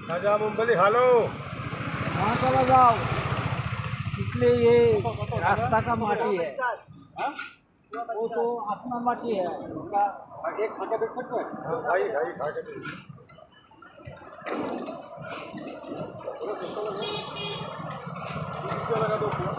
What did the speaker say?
राजा Mumbai hello कहाँ चला जाओ, इसलिए ये रास्ता का माटी है। वो तो अपना माटी है उसका। एक खा के देख सकते हैं? भाई भाई खा के लगा दो